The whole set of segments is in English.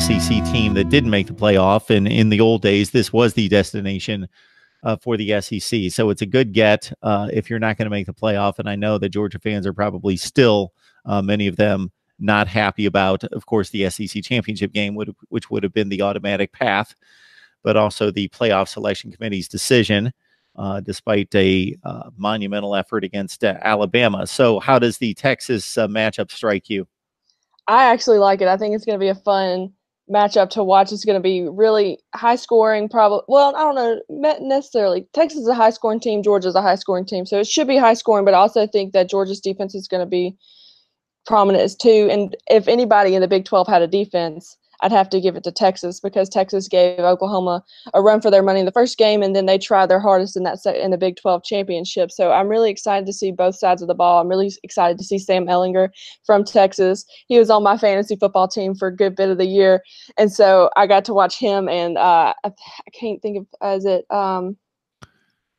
SEC team that didn't make the playoff. And in the old days, this was the destination for the SEC. So it's a good get if you're not going to make the playoff. And I know that Georgia fans are probably still, many of them, not happy about, of course, the SEC championship game, which would have been the automatic path, but also the playoff selection committee's decision, despite a monumental effort against Alabama. So how does the Texas matchup strike you? I actually like it. I think it's going to be a fun matchup to watch. It's going to be really high scoring, probably. Well, I don't know, not necessarily. Texas is a high scoring team. Georgia's a high scoring team. So it should be high scoring, but I also think that Georgia's defense is going to be prominent as too. And if anybody in the Big 12 had a defense, I'd have to give it to Texas, because Texas gave Oklahoma a run for their money in the first game, and then they tried their hardest in the Big 12 championship. So I'm really excited to see both sides of the ball. I'm really excited to see Sam Ehlinger from Texas. He was on my fantasy football team for a good bit of the year, and so I got to watch him. And I can't think of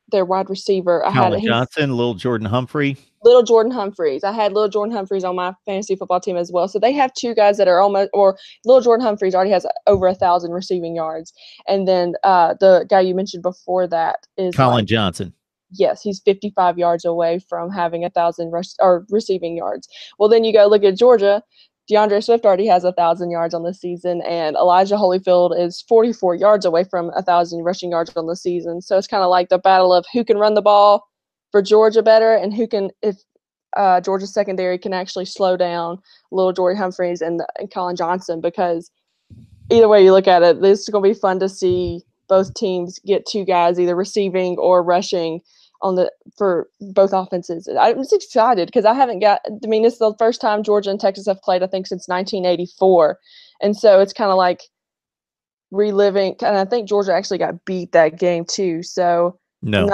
their wide receiver. Colin Johnson, Lil'Jordan Humphrey. Lil'Jordan Humphreys. I had Lil'Jordan Humphreys on my fantasy football team as well. So they have two guys that are almost, or Lil'Jordan Humphreys already has over 1,000 receiving yards. And then the guy you mentioned before that is Colin Johnson. Yes, he's 55 yards away from having 1,000 receiving yards. Well, then you go look at Georgia. DeAndre Swift already has 1,000 yards on the season, and Elijah Holyfield is 44 yards away from 1,000 rushing yards on the season. So it's kind of like the battle of who can run the ball for Georgia better, and who can, if Georgia's secondary can actually slow down Lil'Jordan Humphreys and Colin Johnson, because either way you look at it, this is going to be fun to see both teams get two guys either receiving or rushing for both offenses. I'm just excited because this is the first time Georgia and Texas have played, I think, since 1984. And so it's kind of like reliving, and I think Georgia actually got beat that game too. So no,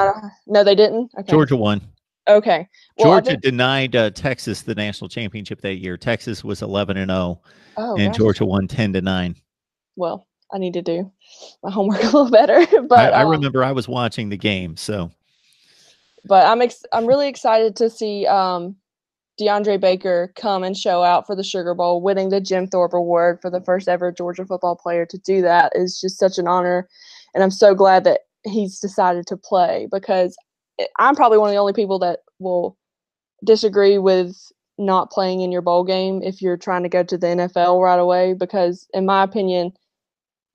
they didn't. Okay. Georgia won. Okay. Well, Georgia denied Texas the national championship that year. Texas was 11-0, and Georgia won 10-9. Well, I need to do my homework a little better. But I remember I was watching the game, so. But I'm really excited to see DeAndre Baker come and show out for the Sugar Bowl, winning the Jim Thorpe Award for the first ever Georgia football player to do that is just such an honor, and I'm so glad that he's decided to play, because I'm probably one of the only people that will disagree with not playing in your bowl game if you're trying to go to the NFL right away, because in my opinion,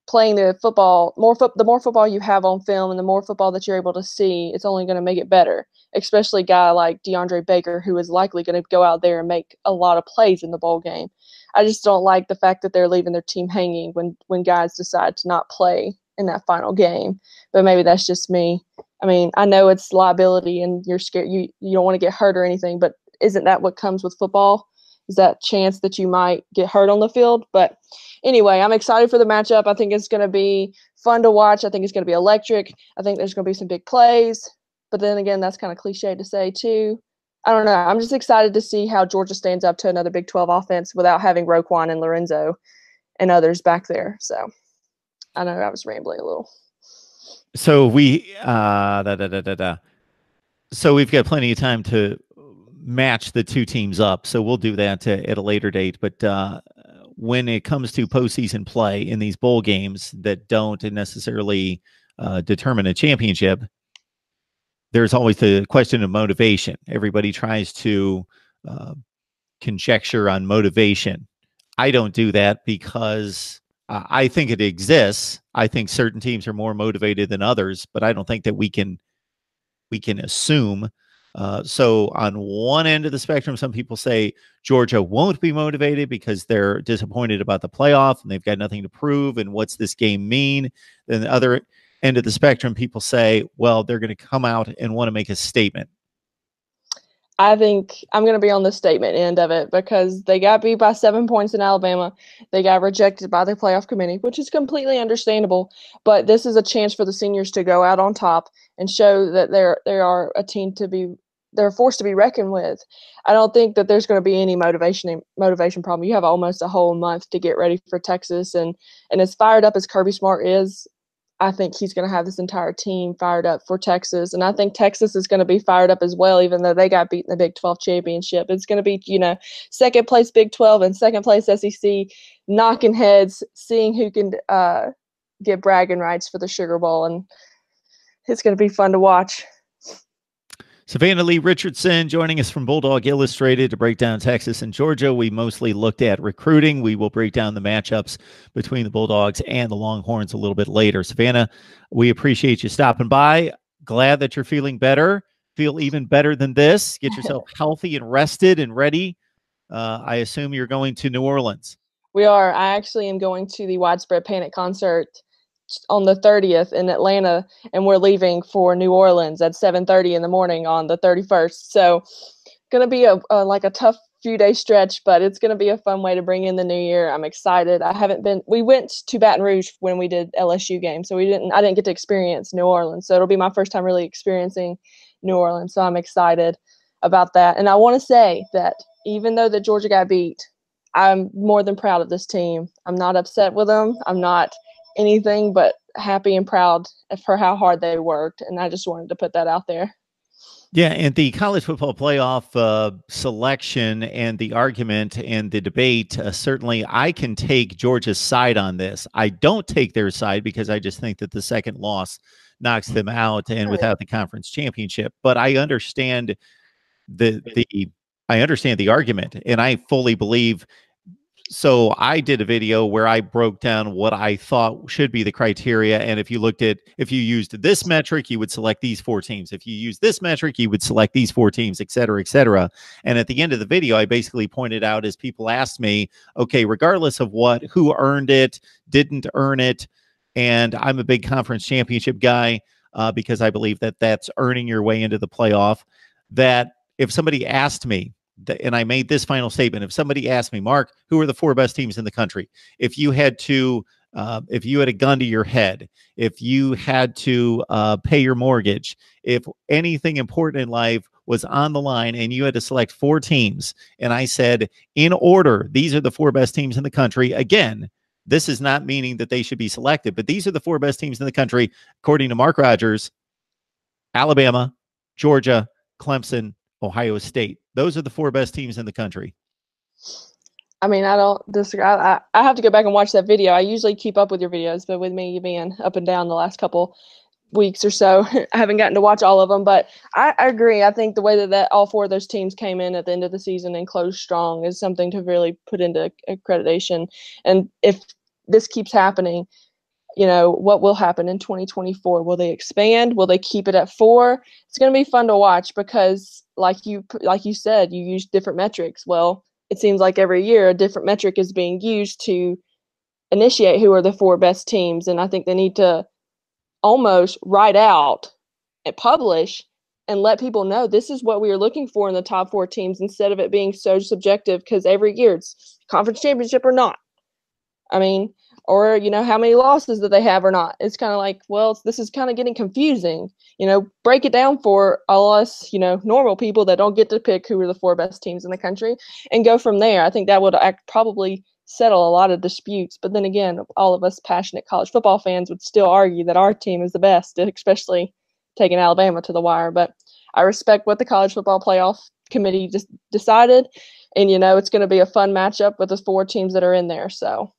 playing the football, the more football you have on film and the more football that you're able to see, it's only going to make it better, especially a guy like DeAndre Baker, who is likely going to go out there and make a lot of plays in the bowl game. I just don't like the fact that they're leaving their team hanging when guys decide to not play in that final game. But maybe that's just me. I mean, I know it's liability and you're scared, you don't want to get hurt or anything, but isn't that what comes with football? Is that chance that you might get hurt on the field? But anyway, I'm excited for the matchup. I think it's going to be fun to watch. I think it's going to be electric. I think there's going to be some big plays. But then again, that's kind of cliche to say too. I don't know. I'm just excited to see how Georgia stands up to another Big 12 offense without having Roquan and Lorenzo and others back there. So I know I was rambling a little. So So we've got plenty of time to match the two teams up. So we'll do that at a later date. But when it comes to postseason play in these bowl games that don't necessarily determine a championship, there's always the question of motivation. Everybody tries to conjecture on motivation. I don't do that because I think it exists. I think certain teams are more motivated than others, but I don't think that we can assume. So on one end of the spectrum, some people say Georgia won't be motivated because they're disappointed about the playoff and they've got nothing to prove. And what's this game mean? Then the other end of the spectrum, people say, well, they're going to come out and want to make a statement. I think I'm going to be on the statement end of it because they got beat by 7 points in Alabama. They got rejected by the playoff committee, which is completely understandable. But this is a chance for the seniors to go out on top and show that they are a team they're a force to be reckoned with. I don't think that there's going to be any motivation problem. You have almost a whole month to get ready for Texas, and as fired up as Kirby Smart is, I think he's going to have this entire team fired up for Texas. And I think Texas is going to be fired up as well, even though they got beat in the Big 12 championship. It's going to be, second place Big 12 and second place SEC knocking heads, seeing who can get bragging rights for the Sugar Bowl. And it's going to be fun to watch. Savannah Lee Richardson joining us from Bulldog Illustrated to break down Texas and Georgia. We mostly looked at recruiting. We will break down the matchups between the Bulldogs and the Longhorns a little bit later. Savannah, we appreciate you stopping by. Glad that you're feeling better. Feel even better than this. Get yourself healthy and rested and ready. I assume you're going to New Orleans. We are. I actually am going to the Widespread Panic concert on the 30th in Atlanta, and we're leaving for New Orleans at 7:30 in the morning on the 31st. So going to be a tough few day stretch, but it's going to be a fun way to bring in the new year. I'm excited. We went to Baton Rouge when we did LSU game, so I didn't get to experience New Orleans. So it'll be my first time really experiencing New Orleans. So I'm excited about that. And I want to say that even though that Georgia got beat, I'm more than proud of this team. I'm not upset with them. I'm not anything but happy and proud for how hard they worked, and I just wanted to put that out there. Yeah, and the college football playoff selection and the argument and the debate, certainly I can take Georgia's side on this. I don't take their side because I just think that the second loss knocks them out and without the conference championship. But I understand I understand the argument, and I fully believe. So I did a video where I broke down what I thought should be the criteria. And if you used this metric, you would select these 4 teams. If you use this metric, you would select these 4 teams, et cetera, et cetera. And at the end of the video, I basically pointed out as people asked me, okay, regardless of who earned it, didn't earn it. And I'm a big conference championship guy because I believe that that's earning your way into the playoff. That if somebody asked me, and I made this final statement, if somebody asked me, Mark, who are the 4 best teams in the country? If you had a gun to your head, if you had to pay your mortgage, if anything important in life was on the line and you had to select 4 teams, and I said, in order, these are the 4 best teams in the country. Again, this is not meaning that they should be selected, but these are the 4 best teams in the country, according to Mark Rogers: Alabama, Georgia, Clemson, Ohio State. Those are the 4 best teams in the country. I mean, I don't disagree. I have to go back and watch that video. I usually keep up with your videos, but with me being up and down the last couple weeks or so, I haven't gotten to watch all of them. But I agree. I think the way that all 4 of those teams came in at the end of the season and closed strong is something to really put into accreditation. And if this keeps happening, what will happen in 2024? Will they expand? Will they keep it at 4? It's going to be fun to watch because, like you said, you use different metrics. Well, it seems like every year a different metric is being used to initiate who are the 4 best teams, and I think they need to almost write out and publish and let people know this is what we are looking for in the top 4 teams, instead of it being so subjective because every year it's conference championship or not. I mean, or, how many losses that they have or not. It's kind of like, well, this is kind of getting confusing. Break it down for all us, normal people that don't get to pick who are the 4 best teams in the country and go from there. I think that would probably settle a lot of disputes. But then again, all of us passionate college football fans would still argue that our team is the best, especially taking Alabama to the wire. But I respect what the College Football Playoff Committee just decided. And, it's going to be a fun matchup with the 4 teams that are in there. So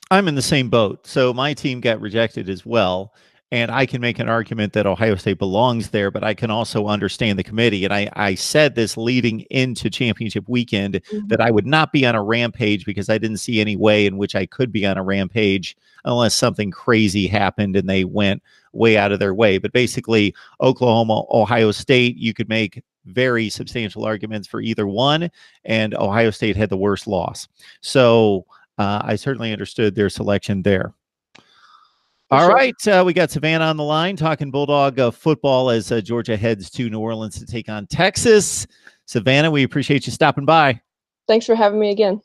I'm in the same boat. So my team got rejected as well. And I can make an argument that Ohio State belongs there, but I can also understand the committee. And I said this leading into championship weekend that I would not be on a rampage because I didn't see any way in which I could be on a rampage unless something crazy happened and they went way out of their way. But basically, Oklahoma, Ohio State, you could make very substantial arguments for either one. And Ohio State had the worst loss. So I certainly understood their selection there. All right. We got Savannah on the line talking Bulldog football as Georgia heads to New Orleans to take on Texas. Savannah, we appreciate you stopping by. Thanks for having me again.